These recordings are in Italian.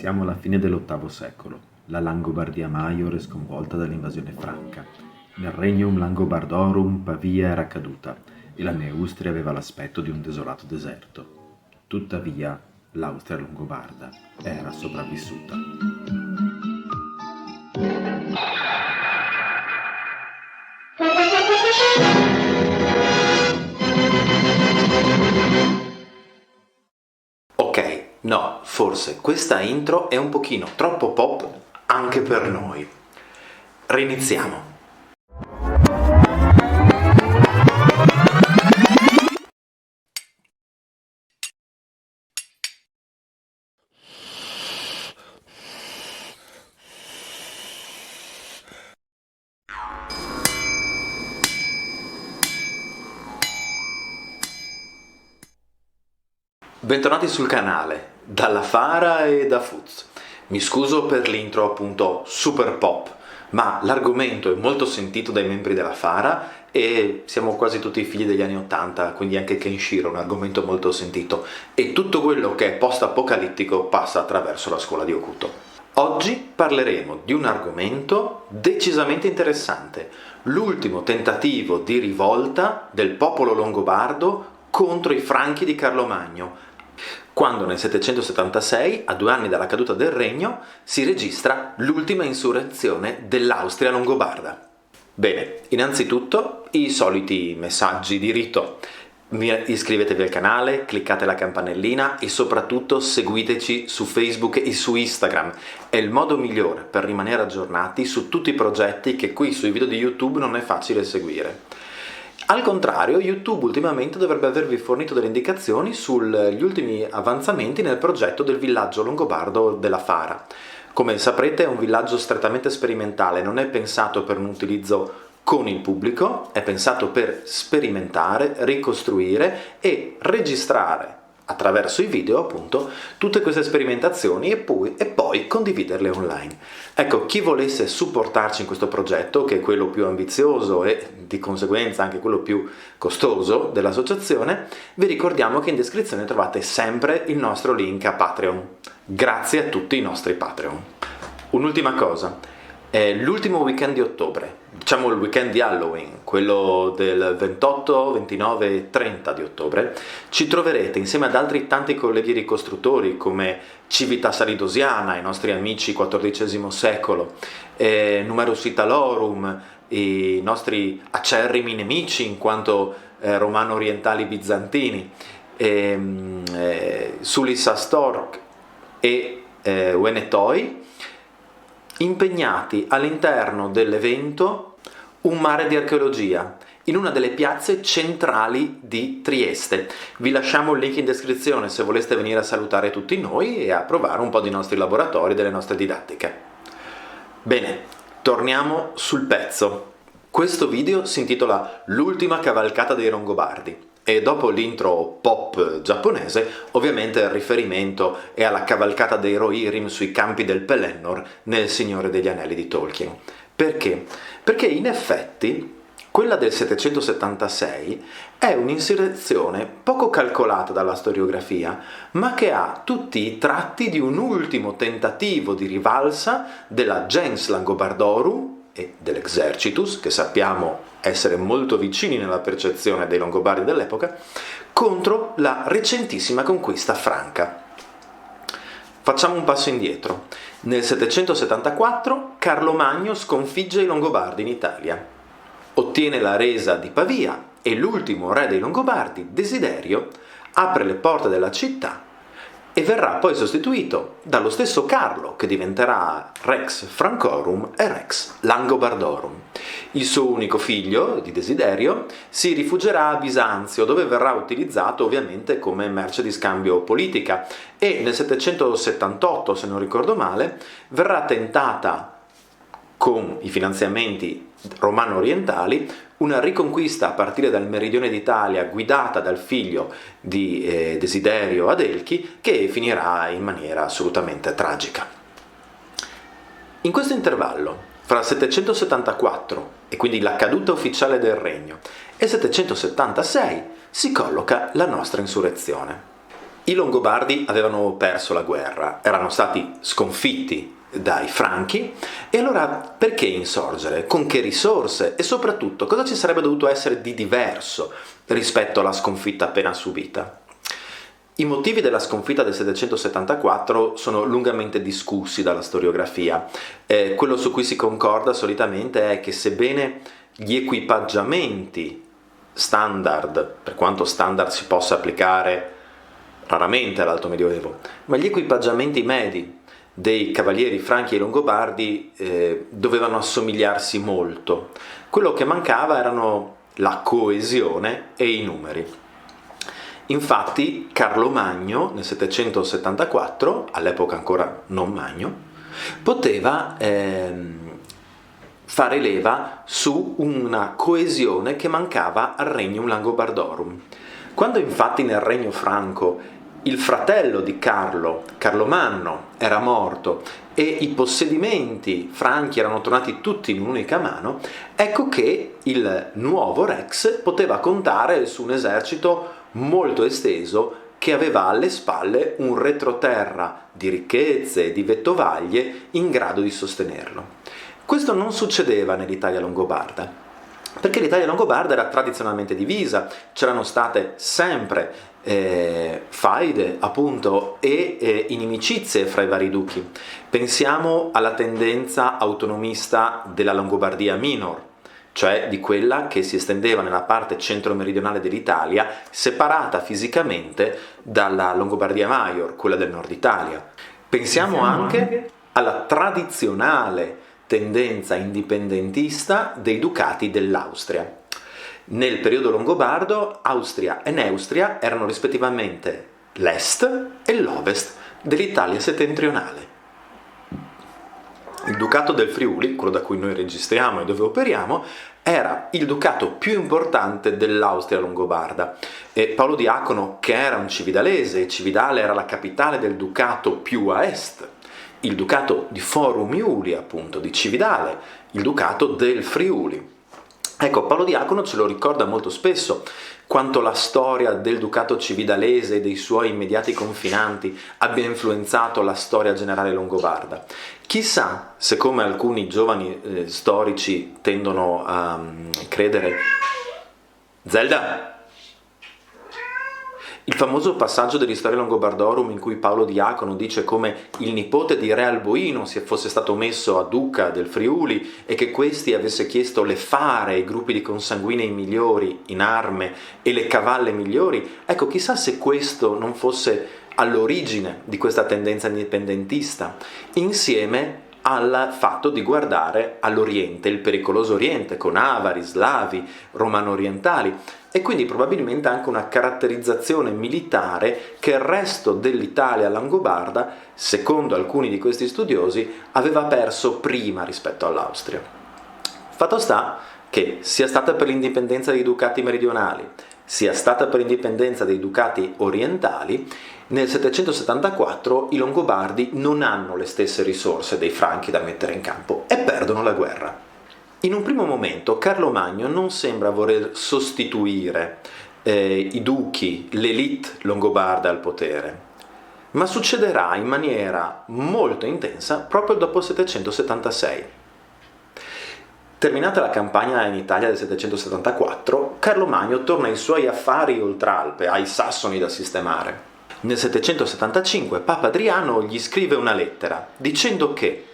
Siamo alla fine dell'VIII secolo. La Langobardia Maior è sconvolta dall'invasione franca. Nel Regnum Langobardorum Pavia era caduta e la Neustria aveva l'aspetto di un desolato deserto. Tuttavia, l'Austria longobarda era sopravvissuta. Ok, no, forse questa intro è un pochino troppo pop anche per noi. Reiniziamo. Bentornati sul canale, dalla Fara e da Fuz. Mi scuso per l'intro appunto super pop, ma l'argomento è molto sentito dai membri della Fara e siamo quasi tutti figli degli anni 80, quindi anche Kenshiro è un argomento molto sentito e tutto quello che è post-apocalittico passa attraverso la scuola di Hokuto. Oggi parleremo di un argomento decisamente interessante, l'ultimo tentativo di rivolta del popolo longobardo contro i Franchi di Carlo Magno, quando nel 776, a 2 anni dalla caduta del regno, si registra l'ultima insurrezione dell'Austria longobarda. Bene, innanzitutto i soliti messaggi di rito. Iscrivetevi al canale, cliccate la campanellina e soprattutto seguiteci su Facebook e su Instagram. È il modo migliore per rimanere aggiornati su tutti i progetti che qui sui video di YouTube non è facile seguire. Al contrario, YouTube ultimamente dovrebbe avervi fornito delle indicazioni sugli ultimi avanzamenti nel progetto del villaggio longobardo della Fara. Come saprete è un villaggio strettamente sperimentale, non è pensato per un utilizzo con il pubblico, è pensato per sperimentare, ricostruire e registrare attraverso i video appunto tutte queste sperimentazioni e poi condividerle online. Ecco, chi volesse supportarci in questo progetto, che è quello più ambizioso e di conseguenza anche quello più costoso dell'associazione, vi ricordiamo che in descrizione trovate sempre il nostro link a Patreon. Grazie a tutti i nostri Patreon. Un'ultima cosa, è l'ultimo weekend di ottobre, diciamo il weekend di Halloween, quello del 28, 29 e 30 di ottobre, ci troverete insieme ad altri tanti colleghi ricostruttori come Civitas Salidosiana, i nostri amici XIV secolo, Numerus Italorum, i nostri acerrimi nemici in quanto romano-orientali bizantini, Sulis Astorg e Venetoi, impegnati all'interno dell'evento Un mare di archeologia, in una delle piazze centrali di Trieste. Vi lasciamo il link in descrizione se voleste venire a salutare tutti noi e a provare un po' dei nostri laboratori, delle nostre didattiche. Bene, torniamo sul pezzo. Questo video si intitola L'ultima cavalcata dei Longobardi. E dopo l'intro pop giapponese, ovviamente il riferimento è alla cavalcata dei Rohirrim sui campi del Pelennor nel Signore degli Anelli di Tolkien. Perché? Perché in effetti quella del 776 è un'insurrezione poco calcolata dalla storiografia, ma che ha tutti i tratti di un ultimo tentativo di rivalsa della gens Langobardorum e dell'Exercitus, che sappiamo essere molto vicini nella percezione dei Longobardi dell'epoca, contro la recentissima conquista franca. Facciamo un passo indietro. Nel 774 Carlo Magno sconfigge i Longobardi in Italia, ottiene la resa di Pavia e l'ultimo re dei Longobardi, Desiderio, apre le porte della città e verrà poi sostituito dallo stesso Carlo, che diventerà Rex Francorum e Rex Langobardorum. Il suo unico figlio, di Desiderio, si rifugierà a Bisanzio, dove verrà utilizzato ovviamente come merce di scambio politica, e nel 778, se non ricordo male, verrà tentata con i finanziamenti romano-orientali una riconquista a partire dal meridione d'Italia guidata dal figlio di Desiderio Adelchi, che finirà in maniera assolutamente tragica. In questo intervallo, fra il 774 e quindi la caduta ufficiale del regno e il 776, si colloca la nostra insurrezione. I Longobardi avevano perso la guerra, erano stati sconfitti dai Franchi, e allora perché insorgere? Con che risorse? E soprattutto cosa ci sarebbe dovuto essere di diverso rispetto alla sconfitta appena subita? I motivi della sconfitta del 774 sono lungamente discussi dalla storiografia. Quello su cui si concorda solitamente è che sebbene gli equipaggiamenti standard, per quanto standard si possa applicare raramente all'Alto Medioevo, ma gli equipaggiamenti medi dei cavalieri franchi e longobardi dovevano assomigliarsi molto. Quello che mancava erano la coesione e i numeri. Infatti Carlo Magno nel 774, all'epoca ancora non Magno, poteva fare leva su una coesione che mancava al Regnum Langobardorum. Quando infatti nel Regno Franco il fratello di Carlo, Carlomanno, era morto e i possedimenti franchi erano tornati tutti in un'unica mano, ecco che il nuovo Rex poteva contare su un esercito molto esteso che aveva alle spalle un retroterra di ricchezze e di vettovaglie in grado di sostenerlo. Questo non succedeva nell'Italia longobarda, perché l'Italia longobarda era tradizionalmente divisa, c'erano state sempre faide appunto e inimicizie fra i vari duchi. Pensiamo alla tendenza autonomista della Longobardia Minor, cioè di quella che si estendeva nella parte centro-meridionale dell'Italia, separata fisicamente dalla Longobardia Maior, quella del nord Italia. Pensiamo anche alla tradizionale tendenza indipendentista dei ducati dell'Austria. Nel periodo longobardo, Austria e Neustria erano rispettivamente l'est e l'ovest dell'Italia settentrionale. Il ducato del Friuli, quello da cui noi registriamo e dove operiamo, era il ducato più importante dell'Austria longobarda. E Paolo Diacono, che era un cividalese, Cividale era la capitale del ducato più a est, il ducato di Forum Iulia, appunto, di Cividale, il ducato del Friuli. Ecco, Paolo Diacono ce lo ricorda molto spesso quanto la storia del ducato cividalese e dei suoi immediati confinanti abbia influenzato la storia generale longobarda. Chissà se, come alcuni giovani storici tendono a credere, Zelda! Il famoso passaggio dell'Historia Longobardorum in cui Paolo Diacono dice come il nipote di Re Alboino fosse stato messo a duca del Friuli e che questi avesse chiesto le fare, i gruppi di consanguinei migliori in arme e le cavalle migliori, ecco, chissà se questo non fosse all'origine di questa tendenza indipendentista, insieme al fatto di guardare all'Oriente, il pericoloso Oriente, con avari, slavi, romano-orientali, e quindi probabilmente anche una caratterizzazione militare che il resto dell'Italia langobarda, secondo alcuni di questi studiosi, aveva perso prima rispetto all'Austria. Fatto sta che sia stata per l'indipendenza dei ducati meridionali, sia stata per l'indipendenza dei ducati orientali, nel 774 i Longobardi non hanno le stesse risorse dei Franchi da mettere in campo e perdono la guerra. In un primo momento Carlo Magno non sembra voler sostituire i duchi, l'élite longobarda al potere, ma succederà in maniera molto intensa proprio dopo il 776. Terminata la campagna in Italia del 774, Carlo Magno torna ai suoi affari oltralpe, ai sassoni da sistemare. Nel 775 Papa Adriano gli scrive una lettera dicendo che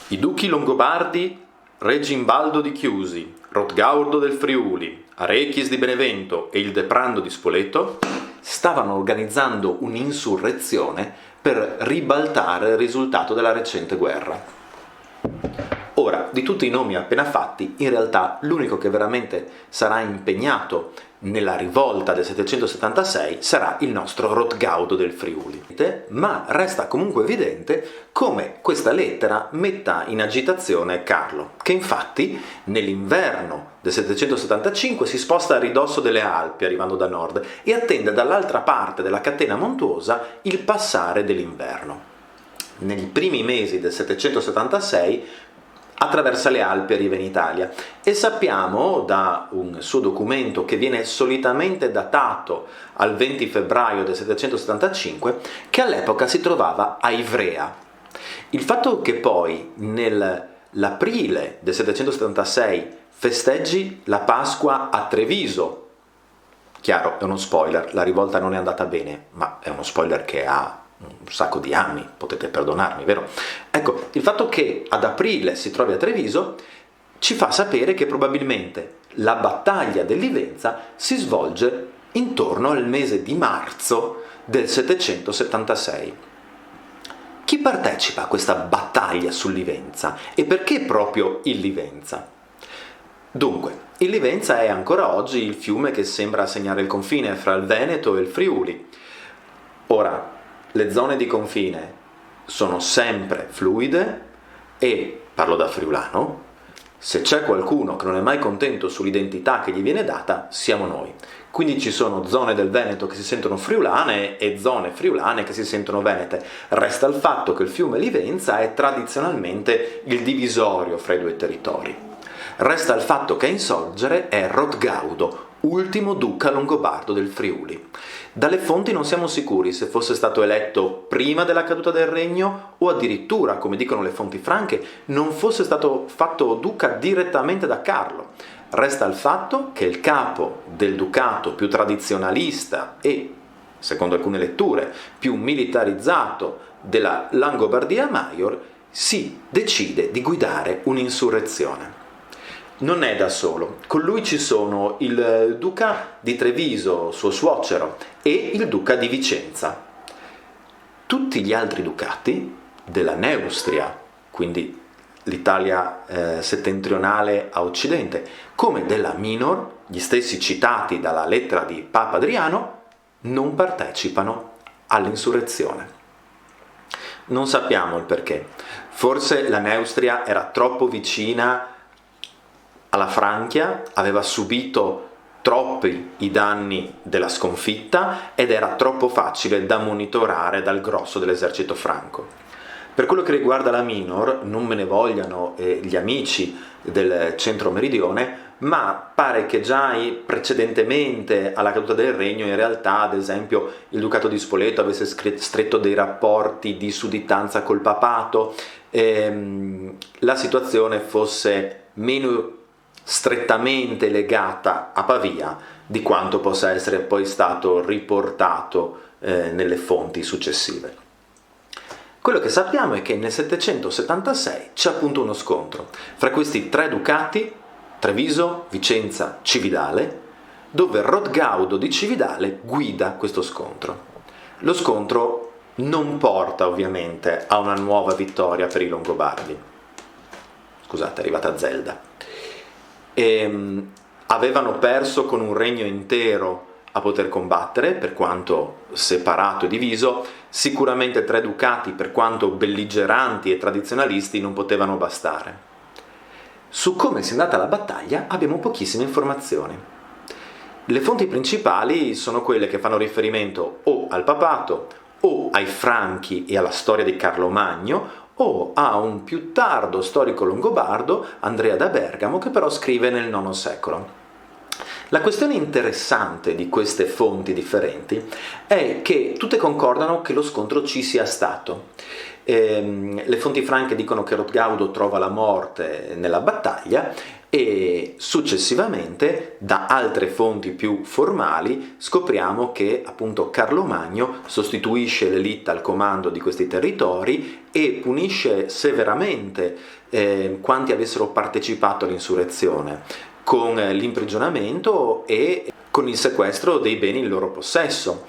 i duchi longobardi, Regimbaldo di Chiusi, Rotgaurdo del Friuli, Arechis di Benevento e il Deprando di Spoleto stavano organizzando un'insurrezione per ribaltare il risultato della recente guerra. Ora, di tutti i nomi appena fatti, in realtà l'unico che veramente sarà impegnato nella rivolta del 776 sarà il nostro Rotgaudo del Friuli. Ma resta comunque evidente come questa lettera metta in agitazione Carlo, che infatti nell'inverno del 775 si sposta a ridosso delle Alpi, arrivando da nord, e attende dall'altra parte della catena montuosa il passare dell'inverno. Nei primi mesi del 776 attraversa le Alpi e arriva in Italia. E sappiamo da un suo documento che viene solitamente datato al 20 febbraio del 775 che all'epoca si trovava a Ivrea. Il fatto che poi nell'aprile del 776 festeggi la Pasqua a Treviso, chiaro, è uno spoiler, la rivolta non è andata bene, ma è uno spoiler che ha un sacco di anni, potete perdonarmi, vero? Ecco, il fatto che ad aprile si trovi a Treviso ci fa sapere che probabilmente la battaglia dell'Ivenza si svolge intorno al mese di marzo del 776. Chi partecipa a questa battaglia sull'Ivenza e perché proprio il Livenza? Dunque, il Livenza è ancora oggi il fiume che sembra segnare il confine fra il Veneto e il Friuli. Ora, le zone di confine sono sempre fluide e, parlo da friulano, se c'è qualcuno che non è mai contento sull'identità che gli viene data, siamo noi. Quindi ci sono zone del Veneto che si sentono friulane e zone friulane che si sentono venete. Resta il fatto che il fiume Livenza è tradizionalmente il divisorio fra i due territori. Resta il fatto che a insorgere è Rodgaudo, ultimo duca longobardo del Friuli. Dalle fonti non siamo sicuri se fosse stato eletto prima della caduta del regno o addirittura, come dicono le fonti franche, non fosse stato fatto duca direttamente da Carlo. Resta il fatto che il capo del ducato più tradizionalista e, secondo alcune letture, più militarizzato della Langobardia Maior si decide di guidare un'insurrezione. Non è da solo, con lui ci sono il duca di Treviso, suo suocero, e il duca di Vicenza. Tutti gli altri ducati della Neustria, quindi l'Italia settentrionale a occidente, come della Minor, gli stessi citati dalla lettera di Papa Adriano, non partecipano all'insurrezione. Non sappiamo il perché. Forse la Neustria era troppo vicina alla Francia, aveva subito troppi i danni della sconfitta ed era troppo facile da monitorare dal grosso dell'esercito franco. Per quello che riguarda la Minor, non me ne vogliano gli amici del centro meridione, ma pare che già precedentemente alla caduta del regno, in realtà, ad esempio, il ducato di Spoleto avesse stretto dei rapporti di sudditanza col papato, la situazione fosse meno strettamente legata a Pavia di quanto possa essere poi stato riportato nelle fonti successive. Quello che sappiamo è che nel 776 c'è appunto uno scontro fra questi tre ducati, Treviso, Vicenza, Cividale, dove Rodgaudo di Cividale guida questo scontro. Lo scontro non porta ovviamente a una nuova vittoria per i Longobardi. Scusate, è arrivata Zelda. Avevano perso con un regno intero a poter combattere, per quanto separato e diviso. Sicuramente tre ducati, per quanto belligeranti e tradizionalisti, non potevano bastare. Su come sia andata la battaglia abbiamo pochissime informazioni. Le fonti principali sono quelle che fanno riferimento o al papato o ai franchi e alla storia di Carlo Magno, o a un più tardo storico longobardo, Andrea da Bergamo, che però scrive nel IX secolo. La questione interessante di queste fonti differenti è che tutte concordano che lo scontro ci sia stato. Le fonti franche dicono che Rodgaudo trova la morte nella battaglia e successivamente da altre fonti più formali scopriamo che appunto Carlo Magno sostituisce l'élite al comando di questi territori e punisce severamente quanti avessero partecipato all'insurrezione con l'imprigionamento e con il sequestro dei beni in loro possesso.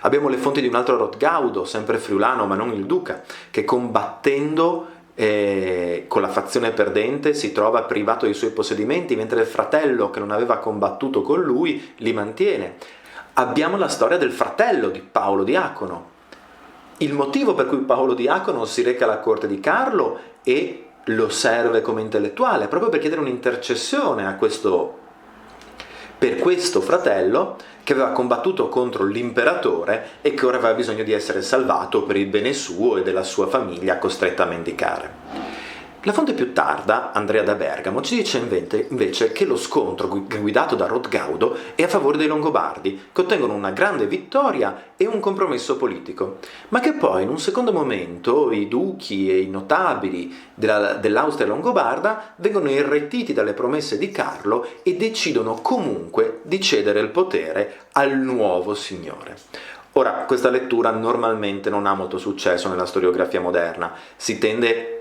Abbiamo le fonti di un altro Rodgaudo, sempre friulano ma non il duca, che combattendo con la fazione perdente si trova privato dei suoi possedimenti, mentre il fratello che non aveva combattuto con lui li mantiene. Abbiamo la storia del fratello di Paolo Diacono. Il motivo per cui Paolo Diacono si reca alla corte di Carlo e lo serve come intellettuale, proprio per chiedere un'intercessione per questo fratello che aveva combattuto contro l'imperatore e che ora aveva bisogno di essere salvato per il bene suo e della sua famiglia costretta a mendicare. La fonte più tarda, Andrea da Bergamo, ci dice invece che lo scontro guidato da Rodgaudo è a favore dei Longobardi, che ottengono una grande vittoria e un compromesso politico, ma che poi in un secondo momento i duchi e i notabili dell'Austria longobarda vengono irretiti dalle promesse di Carlo e decidono comunque di cedere il potere al nuovo signore. Ora, questa lettura normalmente non ha molto successo nella storiografia moderna, si tende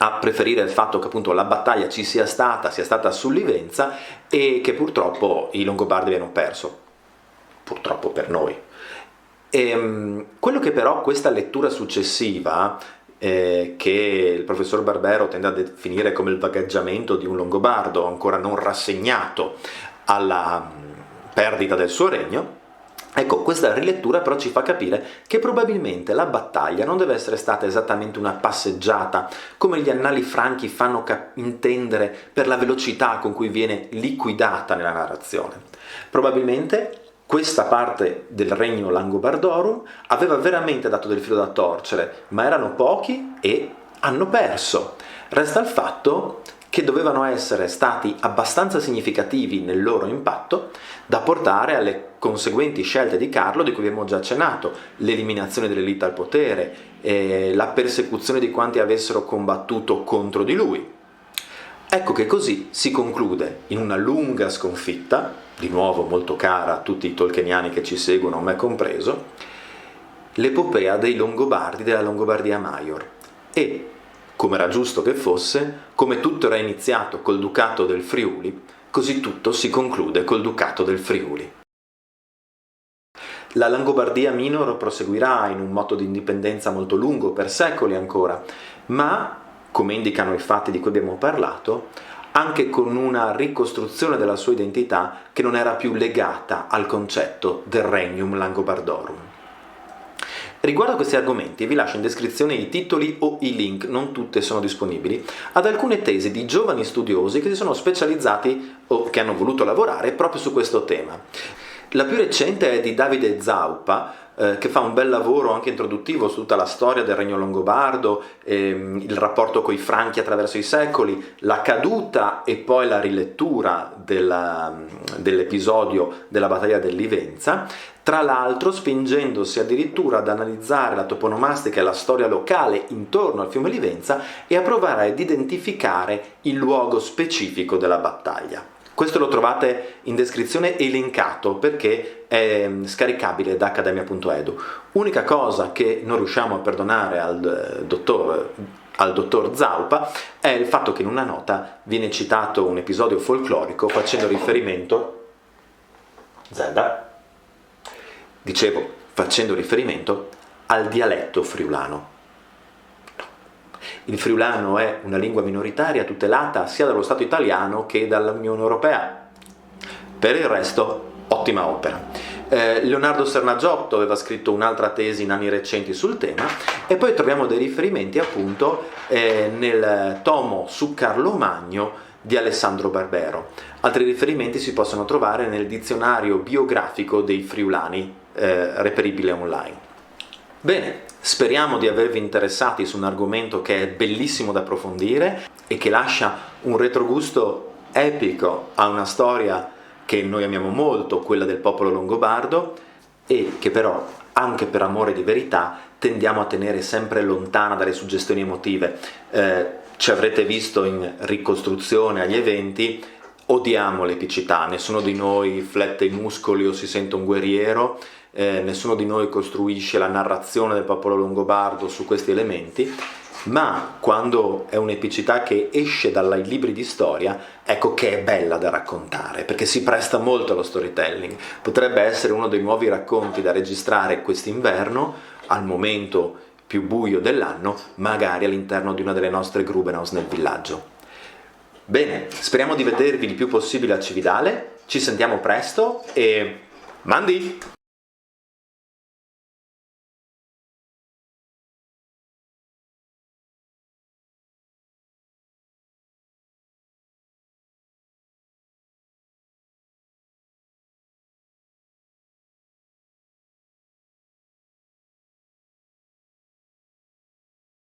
a preferire il fatto che appunto la battaglia ci sia stata su Livenza e che purtroppo i Longobardi abbiano perso, purtroppo per noi. Quello che però questa lettura successiva, che il professor Barbero tende a definire come il vagheggiamento di un Longobardo ancora non rassegnato alla perdita del suo regno, ecco, questa rilettura però ci fa capire che probabilmente la battaglia non deve essere stata esattamente una passeggiata, come gli annali franchi fanno intendere per la velocità con cui viene liquidata nella narrazione. Probabilmente questa parte del regno Langobardorum aveva veramente dato del filo da torcere, ma erano pochi e hanno perso. Resta il fatto che dovevano essere stati abbastanza significativi nel loro impatto da portare alle conseguenti scelte di Carlo, di cui abbiamo già accennato: l'eliminazione dell'elite al potere, la persecuzione di quanti avessero combattuto contro di lui. Ecco che così si conclude, in una lunga sconfitta, di nuovo molto cara a tutti i tolkieniani che ci seguono, me compreso, l'epopea dei Longobardi della Longobardia Maior. E, come era giusto che fosse, come tutto era iniziato col Ducato del Friuli, così tutto si conclude col Ducato del Friuli. La Langobardia Minor proseguirà in un moto di indipendenza molto lungo, per secoli ancora, ma, come indicano i fatti di cui abbiamo parlato, anche con una ricostruzione della sua identità che non era più legata al concetto del Regnum Langobardorum. Riguardo a questi argomenti vi lascio in descrizione i titoli o i link, non tutte sono disponibili, ad alcune tesi di giovani studiosi che si sono specializzati o che hanno voluto lavorare proprio su questo tema. La più recente è di Davide Zaupa, che fa un bel lavoro anche introduttivo su tutta la storia del Regno Longobardo, il rapporto coi Franchi attraverso i secoli, la caduta e poi la rilettura dell'episodio della battaglia del Livenza, tra l'altro spingendosi addirittura ad analizzare la toponomastica e la storia locale intorno al fiume Livenza e a provare ad identificare il luogo specifico della battaglia. Questo lo trovate in descrizione elencato perché è scaricabile da accademia.edu. Unica cosa che non riusciamo a perdonare al dottor Zaupa è il fatto che in una nota viene citato un episodio folclorico facendo riferimento al dialetto friulano. Il friulano è una lingua minoritaria tutelata sia dallo Stato italiano che dall'Unione Europea. Per il resto, ottima opera. Leonardo Sernagiotto aveva scritto un'altra tesi in anni recenti sul tema e poi troviamo dei riferimenti appunto nel tomo su Carlo Magno di Alessandro Barbero. Altri riferimenti si possono trovare nel dizionario biografico dei friulani, reperibile online. Bene, speriamo di avervi interessati su un argomento che è bellissimo da approfondire e che lascia un retrogusto epico a una storia che noi amiamo molto, quella del popolo longobardo, e che però, anche per amore di verità, tendiamo a tenere sempre lontana dalle suggestioni emotive. Ci avrete visto in ricostruzione agli eventi, odiamo l'epicità, nessuno di noi flette i muscoli o si sente un guerriero, nessuno di noi costruisce la narrazione del popolo longobardo su questi elementi, ma quando è un'epicità che esce dai libri di storia, ecco che è bella da raccontare, perché si presta molto allo storytelling. Potrebbe essere uno dei nuovi racconti da registrare quest'inverno, al momento più buio dell'anno, magari all'interno di una delle nostre Grubenhaus nel villaggio. Bene, speriamo di vedervi il più possibile a Cividale, ci sentiamo presto e mandi!